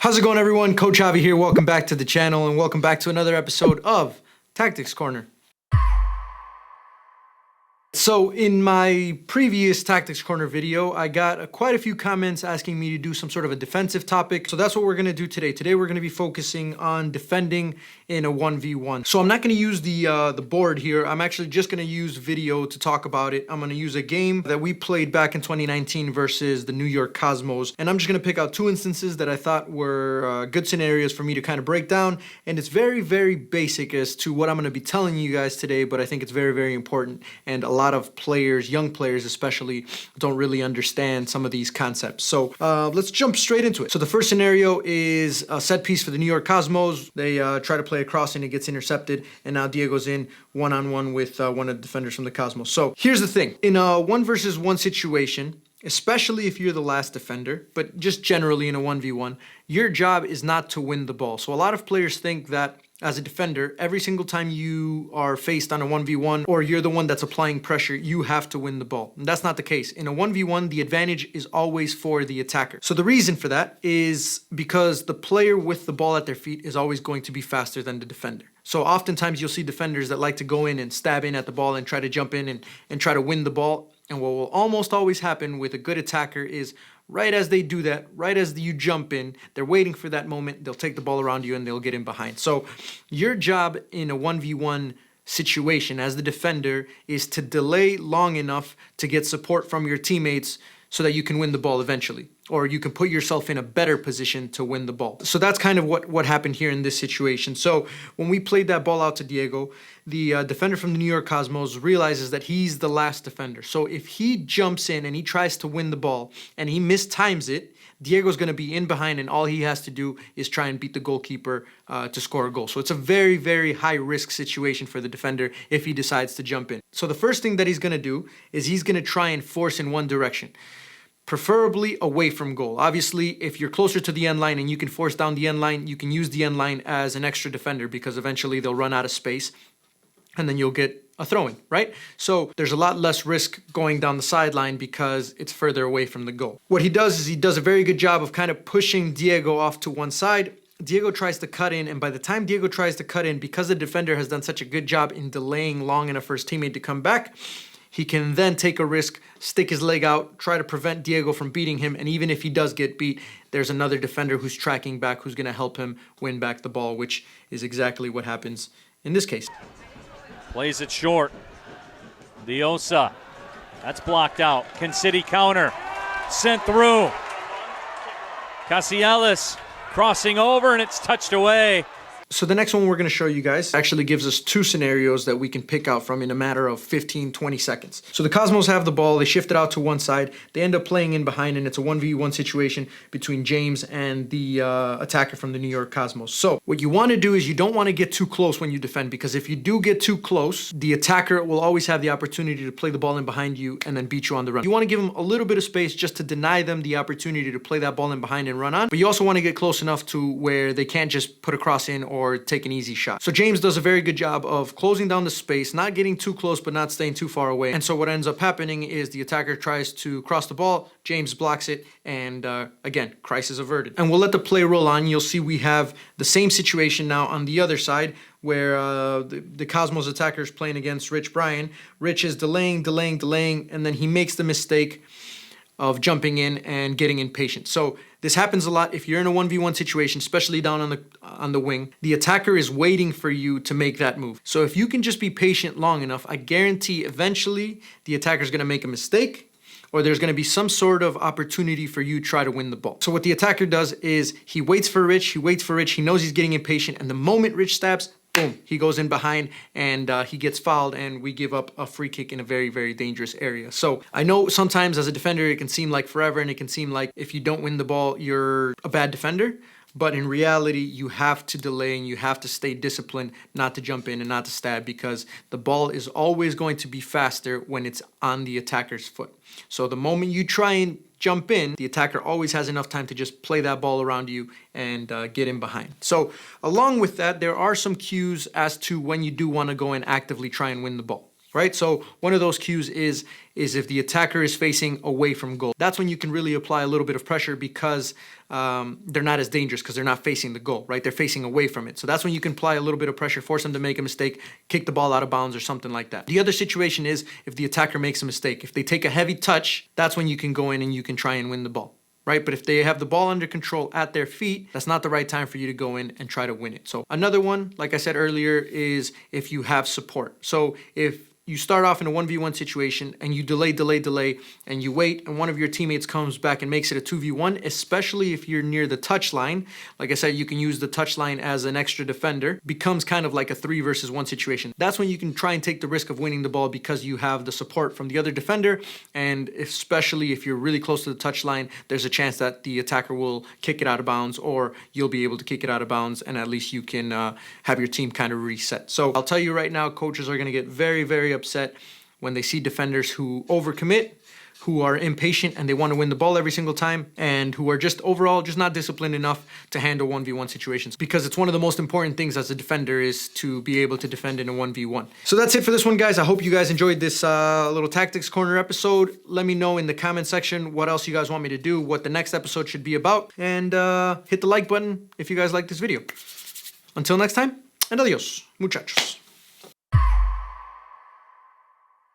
How's it going, everyone? Coach Javi here. Welcome back to the channel and welcome back to another episode of Tactics Corner. So in my previous Tactics Corner video, I got quite a few comments asking me to do some sort of a defensive topic. So that's what we're going to do today. Today we're going to be focusing on defending in a 1v1. So I'm not going to use the board here. I'm actually just going to use video to talk about it. I'm going to use a game that we played back in 2019 versus the New York Cosmos. And I'm just going to pick out two instances that I thought were good scenarios for me to kind of break down. And it's very, very basic as to what I'm going to be telling you guys today, but I think it's very, very important. And a lot of players, young players especially, don't really understand some of these concepts. So let's jump straight into it. So the first scenario is a set piece for the New York Cosmos. They try to play a crossing, it gets intercepted, and now Diego's in one-on-one with one of the defenders from the Cosmos. So here's the thing. In a 1-versus-1 situation, especially if you're the last defender, but just generally in a 1v1, your job is not to win the ball. So a lot of players think that as a defender, every single time you are faced on a 1v1 or you're the one that's applying pressure, you have to win the ball. And that's not the case. In a 1v1, the advantage is always for the attacker. So the reason for that is because the player with the ball at their feet is always going to be faster than the defender. So oftentimes you'll see defenders that like to go in and stab in at the ball and try to jump in and try to win the ball. And what will almost always happen with a good attacker is right as they do that, right as you jump in, they're waiting for that moment, they'll take the ball around you and they'll get in behind. So your job in a 1v1 situation as the defender is to delay long enough to get support from your teammates so that you can win the ball eventually, or you can put yourself in a better position to win the ball. So that's kind of what happened here in this situation. So when we played that ball out to Diego, the defender from the New York Cosmos realizes that he's the last defender. So if he jumps in and he tries to win the ball and he mistimes it, Diego's going to be in behind, and all he has to do is try and beat the goalkeeper to score a goal. So it's a very, very high-risk situation for the defender if he decides to jump in. So the first thing that he's going to do is he's going to try and force in one direction, preferably away from goal. Obviously, if you're closer to the end line and you can force down the end line, you can use the end line as an extra defender because eventually they'll run out of space and then you'll get a throw-in, right? So there's a lot less risk going down the sideline because it's further away from the goal. What he does is he does a very good job of kind of pushing Diego off to one side. Diego tries to cut in, and by the time Diego tries to cut in, because the defender has done such a good job in delaying long enough for his teammate to come back, he can then take a risk, stick his leg out, try to prevent Diego from beating him, and even if he does get beat, there's another defender who's tracking back who's going to help him win back the ball, which is exactly what happens in this case. Plays it short. Diosa. That's blocked out. Can City counter? Sent through. Casillas crossing over, and it's touched away. So the next one we're going to show you guys actually gives us two scenarios that we can pick out from in a matter of 15, 20 seconds. So the Cosmos have the ball, they shift it out to one side, they end up playing in behind, and it's a 1v1 situation between James and the attacker from the New York Cosmos. So what you want to do is you don't want to get too close when you defend, because if you do get too close, the attacker will always have the opportunity to play the ball in behind you and then beat you on the run. You want to give them a little bit of space just to deny them the opportunity to play that ball in behind and run on, but you also want to get close enough to where they can't just put a cross in or take an easy shot. So James does a very good job of closing down the space, not getting too close but not staying too far away. And so what ends up happening is the attacker tries to cross the ball, James blocks it, and again, crisis averted. And we'll let the play roll on. You'll see we have the same situation now on the other side where the Cosmos attacker is playing against Rich Bryan. Rich is delaying, and then he makes the mistake of jumping in and getting impatient. So this happens a lot if you're in a 1v1 situation, especially down on the wing. The attacker is waiting for you to make that move. So if you can just be patient long enough, I guarantee eventually the attacker is going to make a mistake, or there's going to be some sort of opportunity for you to try to win the ball. So what the attacker does is he waits for Rich, he knows he's getting impatient, and the moment Rich stabs, boom, he goes in behind and he gets fouled, and we give up a free kick in a very, very dangerous area. So I know sometimes as a defender it can seem like forever, and it can seem like if you don't win the ball, you're a bad defender. But in reality, you have to delay and you have to stay disciplined not to jump in and not to stab, because the ball is always going to be faster when it's on the attacker's foot. So the moment you try and jump in, the attacker always has enough time to just play that ball around you and get in behind. So along with that, there are some cues as to when you do want to go and actively try and win the ball. right? So one of those cues is if the attacker is facing away from goal. That's when you can really apply a little bit of pressure because they're not as dangerous because they're not facing the goal, right? They're facing away from it. So that's when you can apply a little bit of pressure, force them to make a mistake, kick the ball out of bounds or something like that. The other situation is if the attacker makes a mistake. If they take a heavy touch, that's when you can go in and you can try and win the ball, right? But if they have the ball under control at their feet, that's not the right time for you to go in and try to win it. So another one, like I said earlier, is if you have support. So if you start off in a 1v1 situation and you delay, and you wait, and one of your teammates comes back and makes it a 2v1, especially if you're near the touch line. Like I said, you can use the touch line as an extra defender. Becomes kind of like a 3 versus 1 situation. That's when you can try and take the risk of winning the ball because you have the support from the other defender, and especially if you're really close to the touch line, there's a chance that the attacker will kick it out of bounds, or you'll be able to kick it out of bounds, and at least you can have your team kind of reset. So I'll tell you right now, coaches are going to get very, very upset when they see defenders who overcommit, who are impatient and they want to win the ball every single time, and who are just overall just not disciplined enough to handle 1v1 situations, because it's one of the most important things as a defender is to be able to defend in a 1v1. So that's it for this one, guys. I hope you guys enjoyed this little Tactics Corner episode. Let me know in the comment section what else you guys want me to do, what the next episode should be about, and hit the like button if you guys like this video. Until next time, and adios, muchachos.